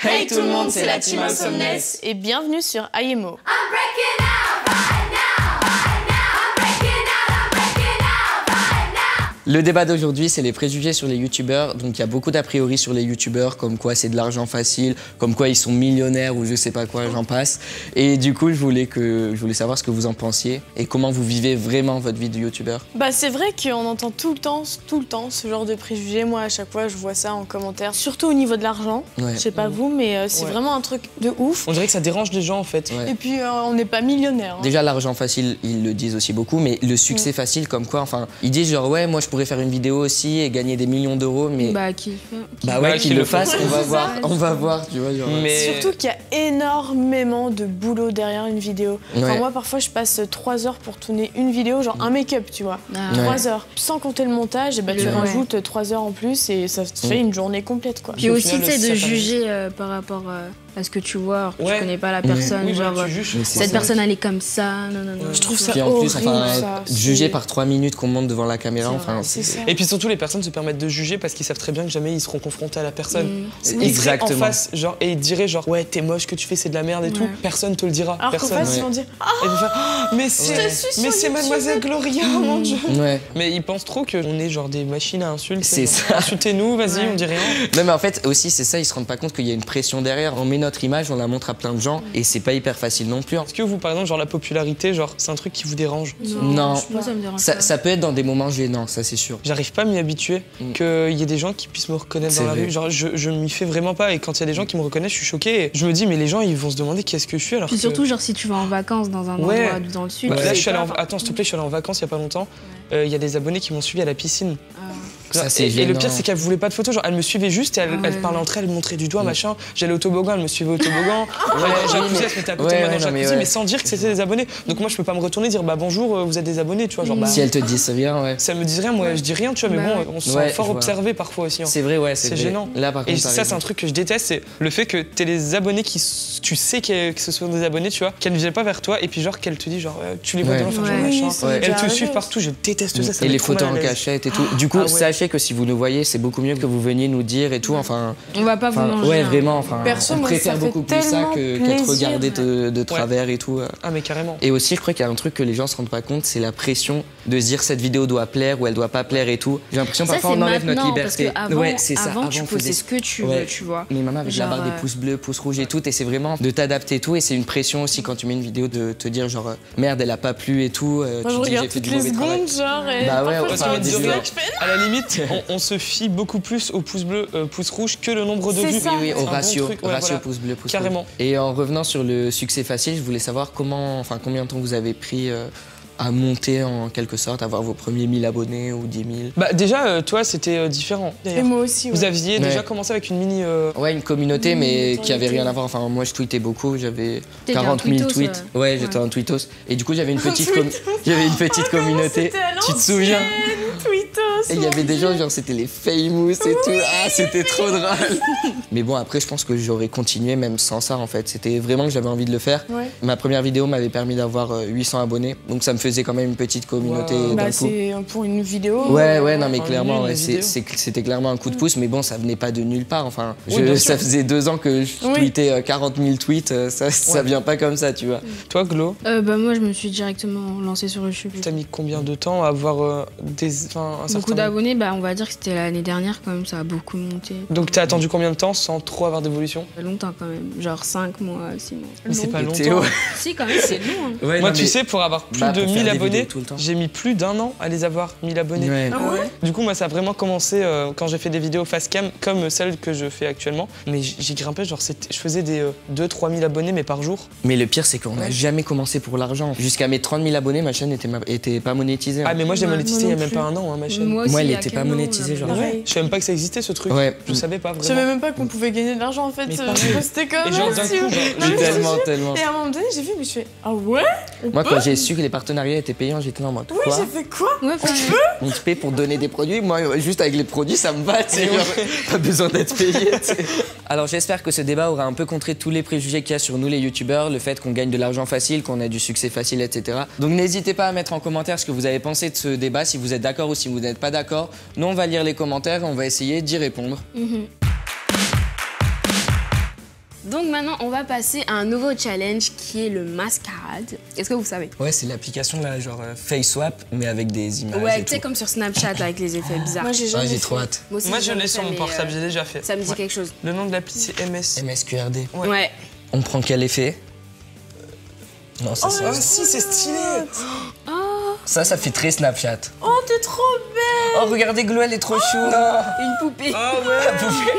Hey tout le monde, c'est la team Insomness et bienvenue sur IMO. Le débat d'aujourd'hui, c'est les préjugés sur les youtubeurs. Donc il y a beaucoup d'a priori sur les youtubeurs, comme quoi c'est de l'argent facile, comme quoi ils sont millionnaires ou je sais pas quoi, j'en passe. Et du coup, je voulais savoir ce que vous en pensiez et comment vous vivez vraiment votre vie de youtubeur. Bah c'est vrai qu'on entend tout le temps ce genre de préjugés. Moi, à chaque fois, je vois ça en commentaire, surtout au niveau de l'argent. Ouais. Je sais pas vous, mais c'est vraiment un truc de ouf. On dirait que ça dérange les gens en fait. Ouais. Et puis on n'est pas millionnaire. Hein. Déjà l'argent facile, ils le disent aussi beaucoup, mais le succès facile, comme quoi, enfin, ils disent genre ouais, moi je pourrais faire une vidéo aussi et gagner des millions d'euros, mais qu'il le fasse, on va voir, tu vois. Genre... Mais surtout qu'il y a énormément de boulot derrière une vidéo. Ouais. Enfin, moi parfois je passe 3 heures pour tourner une vidéo, genre un make-up, tu vois. 3 heures. Sans compter le montage, et bah, tu rajoutes 3 heures en plus et ça te fait une journée complète, quoi. Puis aussi, tu sais, de juger par rapport à ce que tu vois, alors que tu connais pas la personne, genre cette personne elle est comme ça, non. Je trouve ça puis en plus, horrible, juger par 3 minutes qu'on monte devant la caméra, enfin. Et puis surtout, les personnes se permettent de juger parce qu'ils savent très bien que jamais ils seront confrontés à la personne. Exactement. En face, genre, et ils diraient genre ouais, t'es moche, que tu fais c'est de la merde et tout. Personne te le dira. Alors qu'en face, ils vont dire mais c'est Mademoiselle Gloria, mon Dieu. Ouais. Mais ils pensent trop qu'on est genre des machines à insulter. C'est ça. Insultez-nous, vas-y, on dit rien. Non mais en fait aussi c'est ça, ils se rendent pas compte qu'il y a une pression derrière. On met notre image, on la montre à plein de gens et c'est pas hyper facile non plus. Est-ce que vous, par exemple, genre la popularité, genre c'est un truc qui vous dérange? Non. Moi ça me dérange pas. Ça peut être dans des moments gênants, ça c'est sûr. J'arrive pas à m'y habituer qu'il y ait des gens qui puissent me reconnaître dans la rue. Genre je m'y fais vraiment pas et quand il y a des gens qui me reconnaissent, je suis choqué. Et je me dis mais les gens ils vont se demander qu'est-ce que je suis alors. Puis surtout genre si tu vas en vacances dans un endroit dans le sud. Là je suis allé attends s'il te plaît, je suis allé en vacances il y a pas longtemps. Il y a des abonnés qui m'ont suivi à la piscine. Ça, et le pire c'est qu'elle voulait pas de photos, genre elle me suivait juste et elle parlait entre elles, elle montrait du doigt machin. J'allais au toboggan, elle me suivait au toboggan. Jacuzzi, elle se mettait à côté de moi dans le jacuzzi, mais sans dire que c'était des abonnés. Donc moi je peux pas me retourner et dire bah bonjour, vous êtes des abonnés, tu vois, genre si elles te disent rien, ça me dit rien, moi je dis rien, tu vois, mais bon on se sent fort observé parfois aussi. C'est vrai, c'est gênant. Là par contre, et ça c'est un truc que je déteste, c'est le fait que t'aies les abonnés qui tu sais que ce sont des abonnés, tu vois, qu'elles ne viennent pas vers toi et puis genre qu'elles te disent genre tu les vois demain faire genre machin. Elles te suivent partout, je déteste ça. Et les photos en cachette et tout. Du coup, sachez que si vous nous voyez, c'est beaucoup mieux que vous veniez nous dire et tout. Enfin, on va pas vous manger. Ouais, vraiment. Enfin, on préfère beaucoup plus ça qu'être regardé de travers et tout. Ah mais carrément. Et aussi, je crois qu'il y a un truc que les gens se rendent pas compte, c'est la pression de se dire cette vidéo doit plaire ou elle doit pas plaire et tout. J'ai l'impression parfois on enlève notre liberté. Avant, tu posais ce que tu veux, tu vois. Mais maintenant avec la barre des pouces bleus, pouces rouges et tout, et c'est vraiment de t'adapter et tout. Et c'est une pression aussi quand tu mets une vidéo de te dire genre merde, elle a pas plu et tout. Moi je regarde toutes les secondes genre. Bah ouais, à la limite, on se fie beaucoup plus aux pouces bleus, pouces rouges que le nombre de vues. Oui, au ratio pouces bleus, pouces carrément. Rouges. Et en revenant sur le succès facile, je voulais savoir combien de temps vous avez pris à monter en quelque sorte, avoir vos premiers 1000 abonnés ou 10 000. Bah déjà, toi c'était différent. Et moi aussi. Vous aviez déjà commencé avec une mini. Ouais, une communauté, mais qui avait rien à voir. Enfin, moi je tweetais beaucoup, j'avais 40 000 tweets. Ouais, j'étais un tweetos. Et du coup, j'avais une petite communauté. Tu te souviens? Et il y avait des gens, genre c'était les famous et tout. Ah, c'était trop drôle. Mais bon, après, je pense que j'aurais continué même sans ça en fait. C'était vraiment que j'avais envie de le faire. Ouais. Ma première vidéo m'avait permis d'avoir 800 abonnés. Donc ça me faisait quand même une petite communauté d'un coup. C'est pour une vidéo. Ouais, non, mais clairement, c'était clairement un coup de pouce. Mais bon, ça venait pas de nulle part. Enfin, ça faisait 2 ans que je tweetais 40 000 tweets. Ça vient pas comme ça, tu vois. Toi, Glo? Bah moi, je me suis directement lancée sur YouTube. T'as mis combien de temps à avoir beaucoup d'abonnés? Bah on va dire que c'était l'année dernière quand même, ça a beaucoup monté. Donc t'as attendu combien de temps sans trop avoir d'évolution? Longtemps quand même, genre 5 mois, 6 mois. Mais c'est pas longtemps. Si quand même, c'est long. Hein. Ouais, moi tu sais, pour avoir plus de 1000 abonnés, j'ai mis plus d'1 an à les avoir 1000 abonnés. Ouais. Ah ouais? Du coup moi ça a vraiment commencé quand j'ai fait des vidéos face cam comme celles que je fais actuellement. Mais j'ai grimpé, genre je faisais des 2-3 000 abonnés mais par jour. Mais le pire c'est qu'on n'a jamais commencé pour l'argent. Jusqu'à mes 30 000 abonnés, ma chaîne était pas monétisée. Ah mais moi j'ai monétisé il y a même pas 1 an ma chaîne. Moi elle était pas monétisée genre. Je savais même pas que ça existait ce truc. Je savais pas vraiment. Je savais même pas qu'on pouvait gagner de l'argent en fait. C'était comme ça. Et genre d'un coup, tellement. Et à un moment donné, j'ai vu, mais je fais ah ouais. Moi quand j'ai su que les partenariats étaient payants, j'étais en mode quoi? Oui, j'ai fait quoi? On te paye pour donner des produits. Moi juste avec les produits ça me va, tu sais. Pas besoin d'être payé. Alors j'espère que ce débat aura un peu contré tous les préjugés qu'il y a sur nous les youtubeurs, le fait qu'on gagne de l'argent facile, qu'on a du succès facile, etc. Donc n'hésitez pas à mettre en commentaire ce que vous avez pensé de ce débat, si vous êtes d'accord ou si vous n'êtes pas d'accord. Nous on va lire les commentaires et on va essayer d'y répondre. Donc maintenant, on va passer à un nouveau challenge qui est le mascarade. Est-ce que vous savez? Ouais, c'est l'application là, genre Face Swap, mais avec des images. Ouais, tu sais, comme sur Snapchat avec les effets bizarres. Moi, j'ai jamais j'ai trop hâte. Moi, je l'ai sur mon portable, j'ai déjà fait. Ça me dit quelque chose. Le nom de l'appli, c'est MS. MSQRD. Ouais. On prend quel effet? Non, ça, oh, si, c'est stylé. Ça fait très Snapchat. Oh, t'es trop belle. Oh, regardez, Glo, elle est trop chou. Une poupée. Ah ouais. La poupée.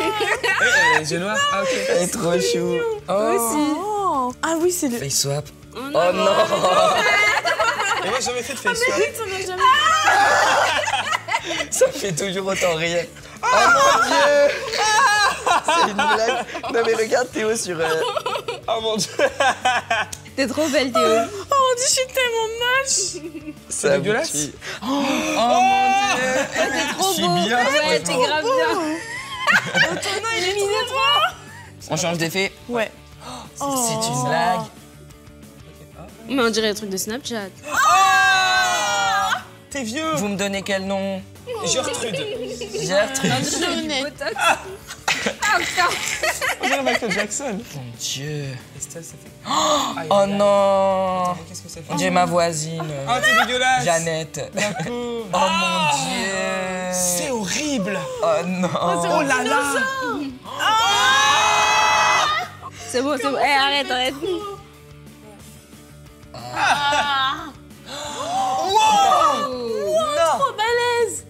Elle est noire. Ah, ok. Elle est trop chou. Toi aussi. Oh. Ah oui, c'est le... Face Swap. Oh non. Et moi, j'ai jamais fait de Face Swap. On a jamais... Ça fait toujours autant rire. Oh mon Dieu. C'est une blague. Non mais regarde Théo sur... Oh mon Dieu. T'es trop belle, Théo. Oh mon Dieu, je suis tellement moche. C'est dégueulasse. Oh mon Dieu. T'es trop Je suis beau. bien. Ouais, t'es grave bien. Antonin, il est mignon, toi. On change d'effet. Ouais. C'est une blague. Mais on dirait le truc de Snapchat. T'es vieux. Vous me donnez quel nom? Gertrude. Gertrude. On dirait Michael Jackson. Mon Dieu. Estelle, ça fait... Oh non. Qu'est-ce que ça fait? On dirait ma voisine. Oh, t'es dégueulasse. Jeannette. La pauvre. Oh mon Dieu. C'est horrible. Oh non. Oh là là. C'est bon, c'est bon. Eh, arrête. Trop balèze.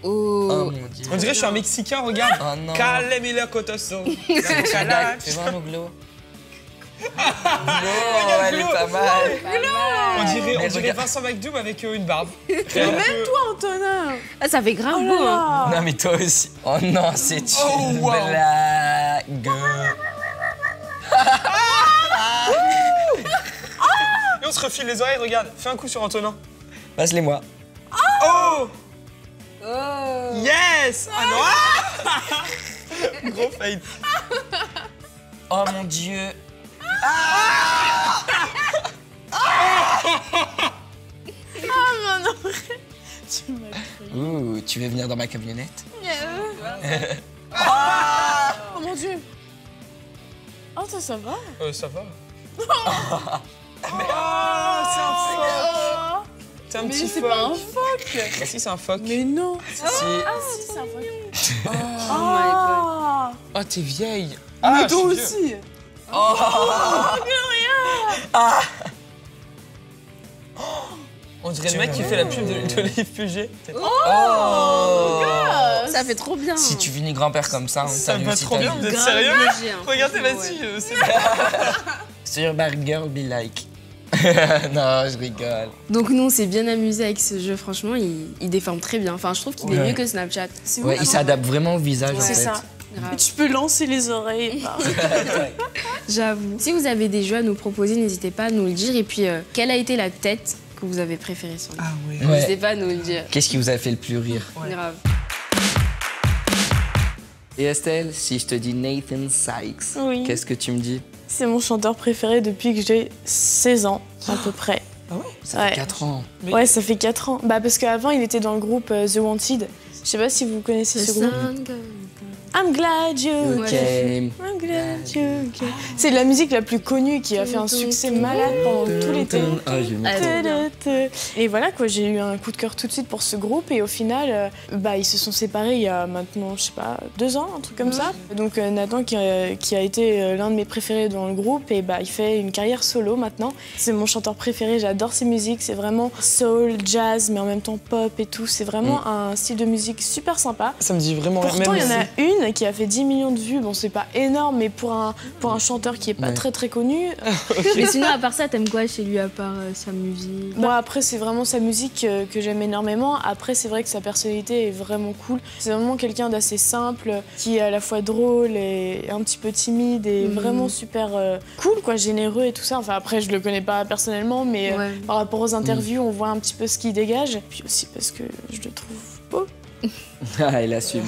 Oh Oh. mon Dieu. On dirait que je suis un Mexicain, regarde. Oh non. Calemila Cotoso. Fais voir nos Glo. Glo, elle est pas mal. On dirait regarde. Vincent McDoom avec une barbe. Même toi, Antonin. Ah, ça fait grave beau, hein. Non mais toi aussi. Oh non, c'est une Oh, wow. blague. Et on se refile les oreilles, regarde. Fais un coup sur Antonin. Passe-les-moi. Oh. Oh. Yes. Ah non. Gros fade. Oh mon Dieu. Tu m'as cru. Ouh, tu veux venir dans ma camionnette? Oh mon Dieu. Oh, ça va. Ça va. Oh, c'est un phoque. C'est un Mais petit c'est phoque. pas un phoque. Bah si, c'est un phoque. Mais non. Si. Ah si, c'est un phoque. Oh my god. Oh, t'es vieille. Mais je toi suis vieux. aussi. On dirait le mec qui fait la pub de Liv Pugé. Oh. Ça fait trop bien. Si tu finis grand-père comme ça, on Ça t'allume va si trop t'as bien, vu. vous êtes Grave sérieux? léger, hein, Regardez, franchement, vas-y, c'est Sur Bad Girl Be Like. Non, je rigole. Donc nous, on s'est bien amusé avec ce jeu. Franchement, il déforme très bien. Enfin, je trouve qu'il est mieux que Snapchat. C'est Ouais, ouf. il s'adapte vraiment au visage en C'est fait. ça. Grave. Et tu peux lancer les oreilles. J'avoue. Si vous avez des jeux à nous proposer, n'hésitez pas à nous le dire. Et puis, quelle a été la tête que vous avez préférée sur nous? Ah ouais. Ouais. N'hésitez pas à nous le dire. Qu'est-ce qui vous a fait le plus rire? Grave. Et Estelle, si je te dis Nathan Sykes, Oui. qu'est-ce que tu me dis? C'est mon chanteur préféré depuis que j'ai 16 ans, à peu près. Ah ouais? Ça Ouais. fait 4 ans. Mais- Ouais, ça fait 4 ans. Bah, parce qu'avant, il était dans le groupe The Wanted. Je sais pas si vous connaissez ce groupe. I'm glad you Ok. came. I'm glad you came. C'est la musique la plus connue qui a fait un succès malade pendant tout l'été. Ah, je vais mettre. Et voilà quoi, j'ai eu un coup de cœur tout de suite pour ce groupe et au final, bah, ils se sont séparés il y a maintenant, je sais pas, 2 ans, un truc comme ça. Donc Nathan qui a été l'un de mes préférés dans le groupe et bah, il fait une carrière solo maintenant. C'est mon chanteur préféré, j'adore ses musiques, c'est vraiment soul, jazz mais en même temps pop et tout. C'est vraiment un style de musique super sympa. Ça me dit vraiment Pourtant, il y en a même une qui a fait 10 millions de vues. Bon, c'est pas énorme, mais pour un chanteur qui est pas très très connu. Mais sinon, à part ça, t'aimes quoi chez lui, à part sa musique? Moi, après, c'est vraiment sa musique que j'aime énormément. Après, c'est vrai que sa personnalité est vraiment cool. C'est vraiment quelqu'un d'assez simple, qui est à la fois drôle et un petit peu timide et vraiment super cool, quoi, généreux et tout ça. Enfin, après, je le connais pas personnellement, mais par rapport aux interviews, on voit un petit peu ce qu'il dégage. Puis aussi parce que je le trouve beau. Ah, elle assume.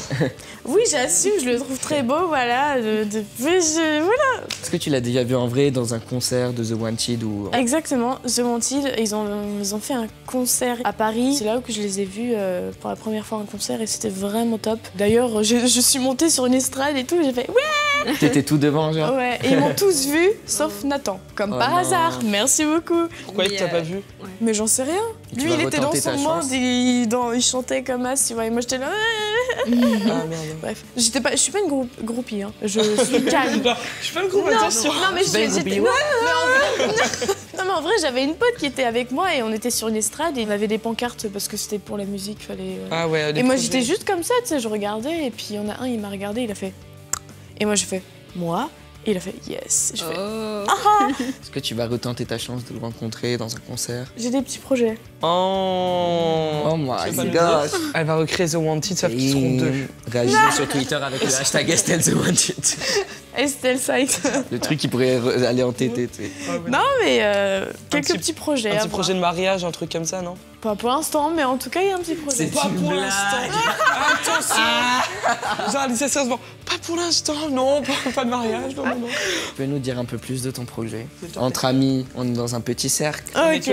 Oui, j'assume, je le trouve très beau, voilà. Voilà. Est-ce que tu l'as déjà vu en vrai dans un concert de The Wanted ou... Exactement, The Wanted, ils ont fait un concert à Paris. C'est là où je les ai vus pour la première fois en concert et c'était vraiment top. D'ailleurs, je suis montée sur une estrade et tout, j'ai fait ouais. T'étais tout devant, genre? Ouais, et ils m'ont tous vu, sauf Nathan, comme par hasard. Merci beaucoup. Pourquoi il t'a pas vu? Mais j'en sais rien. Lui, il était dans son monde, il chantait comme as, tu vois, et moi j'étais là. Ah merde. Bref, je suis pas une groupie, hein. Je suis calme. Non, je suis pas le groupe, attention. Non, mais j'étais. Non, mais en vrai, j'avais une pote qui était avec moi et on était sur une estrade et il avait des pancartes parce que c'était pour la musique, fallait. Ah ouais. Et moi j'étais juste comme ça, tu sais, je regardais et puis il y en a un, il m'a regardé, il a fait. Et moi j'ai fait moi. Et il a fait yes. Je fais, Est-ce que tu vas retenter ta chance de le rencontrer dans un concert? j'ai des petits projets. Oh my gosh. Elle va recréer The Wanted, ça fait 32. Réagissez sur Twitter avec le hashtag Estelle The Wanted. Estelle Site. Le truc qui pourrait aller en TT, tu sais. Non, mais quelques petits projets. Un petit projet de mariage, un truc comme ça, non? Pas pour l'instant, mais en tout cas, il y a un petit projet. C'est pas pour l'instant. Attention. Genre, Alicia, sérieusement, pas pour l'instant, non, pas de mariage, non. Tu peux nous dire un peu plus de ton projet? Entre amis, on est dans un petit cercle. Ok.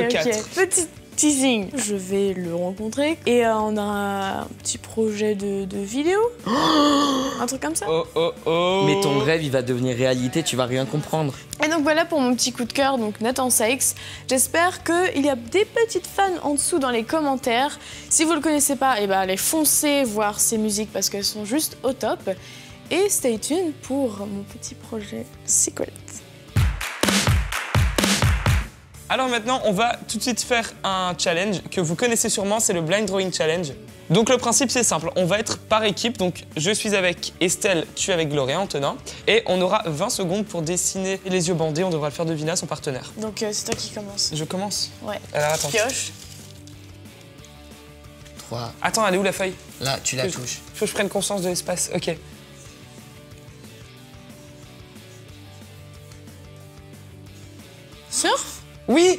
Petit teasing. Je vais le rencontrer et on a un petit projet de vidéo. Un truc comme ça. Mais ton rêve, il va devenir réalité, tu vas rien comprendre. Et donc voilà pour mon petit coup de cœur, donc Nathan Sykes. J'espère qu'il y a des petites fans en dessous dans les commentaires. Si vous le connaissez pas, eh ben, allez foncer voir ses musiques parce qu'elles sont juste au top. Et stay tuned pour mon petit projet Secret. Alors maintenant, on va tout de suite faire un challenge que vous connaissez sûrement, c'est le Blind Drawing Challenge. Donc le principe c'est simple, on va être par équipe, donc je suis avec Estelle, tu es avec Gloria, Antonin, et on aura 20 secondes pour dessiner les yeux bandés, on devra le faire de Vina, son partenaire. Donc c'est toi qui commence. Je commence? Ouais. Alors attends. Pioche. 3. Attends, elle est où la feuille? Là, tu la touches. Faut que je prenne conscience de l'espace, ok. Surf. Oui.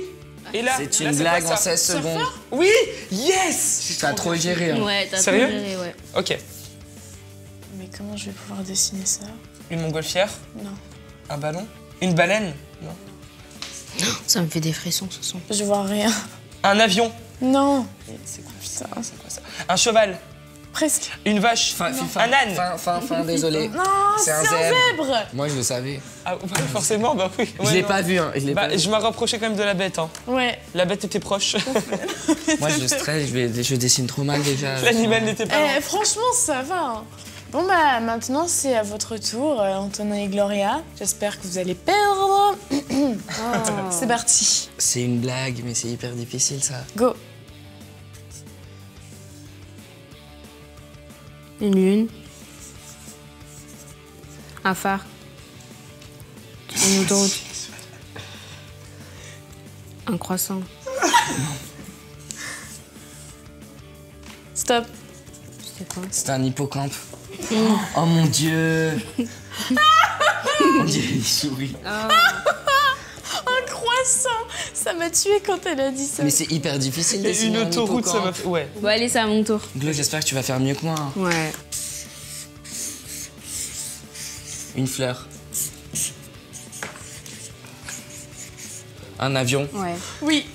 Et là, c'est une blague en 16 secondes. Oui. Yes. T'as trop géré. Hein. Ouais, t'as trop Sérieux géré, ouais. Ok. Mais comment je vais pouvoir dessiner ça? Une montgolfière? Non. Un ballon? Une baleine? Non. Ça me fait des frissons ce son. Je vois rien. Un avion? Non. C'est quoi ça? C'est quoi ça? Un cheval? Presque. Une vache? Un âne? Fin, désolé. Non, c'est un zèbre. Moi, je le savais. Ah, bah, forcément, bah oui. Je l'ai pas vu, hein. Je m'en rapprochais quand même de la bête, hein. Ouais. La bête était proche. Moi, je stresse, je dessine trop mal déjà. L'animal n'était pas loin. Franchement, ça va. Hein. Bon, bah, maintenant, c'est à votre tour, Antonin et Gloria. J'espère que vous allez perdre. C'est parti. C'est une blague, mais c'est hyper difficile, ça. Go. Une lune. Un phare. Une autoroute. Un croissant. Stop. C'était quoi? C'est un hippocampe. Oh mon Dieu. On dirait une souris. Un croissant. Ça m'a tué quand elle a dit ça. Mais c'est hyper difficile de dessiner une autoroute, ça m'a fait... Ouais. Bon, allez, c'est à mon tour. Glo, j'espère que tu vas faire mieux que moi. Hein. Ouais. Une fleur. Un avion. Ouais. Oui.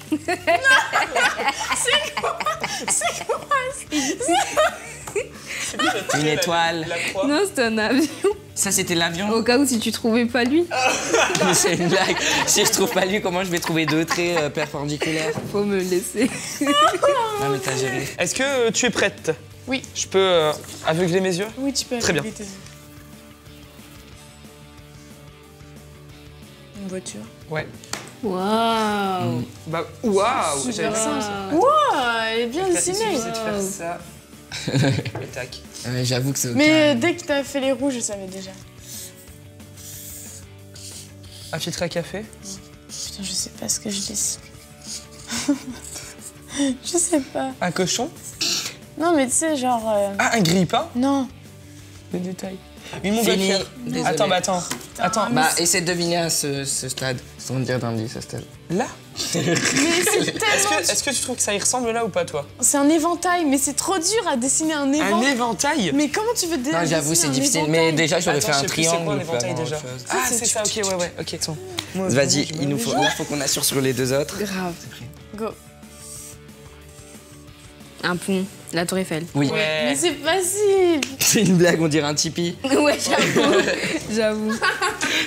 Une étoile. Non, c'était un avion. Ça, c'était l'avion. Au cas où si tu trouvais pas lui. Mais c'est une blague. Si je trouve pas lui, comment je vais trouver deux traits perpendiculaires? Faut me laisser. Non, mais t'as géré. Est-ce que tu es prête? Oui. Je peux aveugler mes yeux? Oui, tu peux. Très bien. Tes yeux. Une voiture. Ouais. Waouh. Bah, waouh! Super J'avais simple. ça. Wow, elle est bien Il dessinée. suffisait de faire ça. Et tac. J'avoue que c'est Mais dès que t'as fait les rouges, je savais déjà. Un filtre à café? Putain, je sais pas ce que je dessine. Je sais pas. Un cochon? Non, mais tu sais, genre. Ah, un grille-pain? Non. Des détails. Une montgolfière. Désolé. Attends, bah attends. Attends, essaie de deviner ce stade, sans me dire d'indice, ce stade. Là? Mais c'est tellement... Est-ce que tu trouves que ça y ressemble là ou pas, toi? C'est un éventail, mais c'est trop dur à dessiner un éventail. Un éventail? Mais comment tu veux dessiner un éventail? Non, j'avoue, c'est difficile, mais déjà, j'aurais fait un triangle. C'est quoi un éventail déjà? Ah, c'est ça, ok, ouais, ok. Vas-y, il faut qu'on assure sur les deux autres. Grave. Go. Un pont, la Tour Eiffel. Oui. Ouais. Mais c'est facile. C'est une blague, on dirait un Tipeee. Ouais, j'avoue.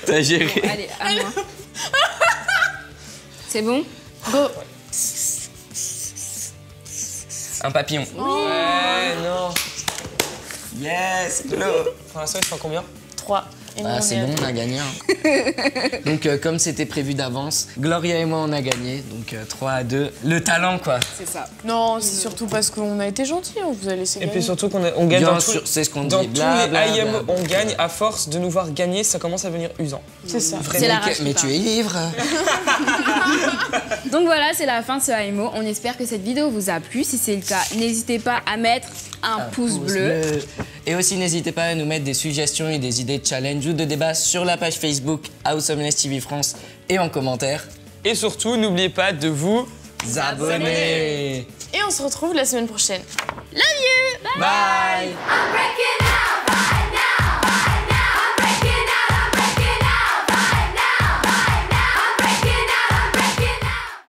T'as géré. Bon, allez, à moi. C'est bon? Go. Un papillon. Ouais, non. Yes, Glo. Pour l'instant, il fait combien? 3. C'est bon, on a gagné. Donc, comme c'était prévu d'avance, Gloria et moi, on a gagné. Donc, 3-2. Le talent, quoi. C'est ça. Non, c'est surtout parce qu'on a été gentils, on vous a laissé gagner. Et puis surtout qu'on gagne dans c'est ce qu'on dit. Dans tous les IMO, on gagne. À force de nous voir gagner, ça commence à devenir usant. C'est ça. C'est la rage. Mais tu es ivre. Donc voilà, c'est la fin de ce AMO. On espère que cette vidéo vous a plu. Si c'est le cas, n'hésitez pas à mettre un pouce bleu. Et aussi, n'hésitez pas à nous mettre des suggestions et des idées de challenge ou de débat sur la page Facebook Awesomeness TV France et en commentaire. Et surtout, n'oubliez pas de vous abonner. Et on se retrouve la semaine prochaine. Love you. Bye.